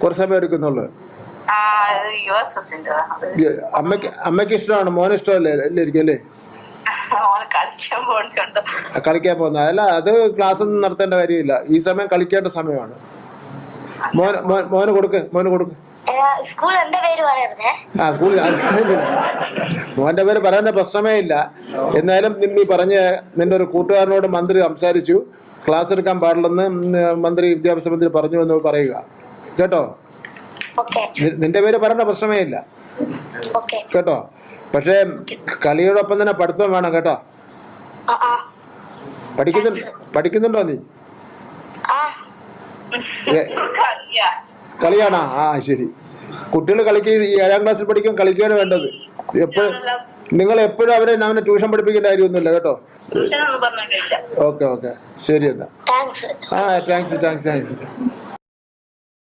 കുറച്ച് സമയം എടുക്കുന്നുള്ളു. അമ്മയ്ക്ക് ഇഷ്ടമാണ്, മോന് ഇഷ്ടമല്ലേ ഇല്ലായിരിക്കും അല്ലേ? കളിക്കാൻ പോകുന്ന അല്ല, അത് ക്ലാസ് ഒന്നും നടത്തേണ്ട കാര്യമില്ല. ഈ സമയം കളിക്കേണ്ട സമയമാണ്. മോന് കൊടുക്ക്. ആ സ്കൂളിൽ മോന്റെ പേര് പറയുന്ന പ്രശ്നമേ ഇല്ല. എന്നാലും നീ പറഞ്ഞ നിന്റെ ഒരു കൂട്ടുകാരനോട് മന്ത്രി സംസാരിച്ചു, ക്ലാസ് എടുക്കാൻ പാടില്ലെന്ന് മന്ത്രി വിദ്യാഭ്യാസ മന്ത്രി പറഞ്ഞു എന്ന് പറയുക കേട്ടോ. നിന്റെ പേര് പറയേണ്ട പ്രശ്നമേ ഇല്ല കേട്ടോ. പക്ഷേ കളിയോടൊപ്പം തന്നെ പഠിത്തം വേണം കേട്ടോ. പഠിക്കുന്നുണ്ടോ നീ? കളിയാണോ? ആ ശരി. കുട്ടികൾ കളിക്കുക, 7ാം ക്ലാസ്സിൽ പഠിക്കും, കളിക്കുകയാണ് വേണ്ടത്. നിങ്ങൾ എപ്പോഴും അവനെ ട്യൂഷൻ പഠിപ്പിക്കേണ്ട കാര്യമൊന്നുമില്ല കേട്ടോ. ഓക്കെ ശരി എന്നാ. താങ്ക്സ്.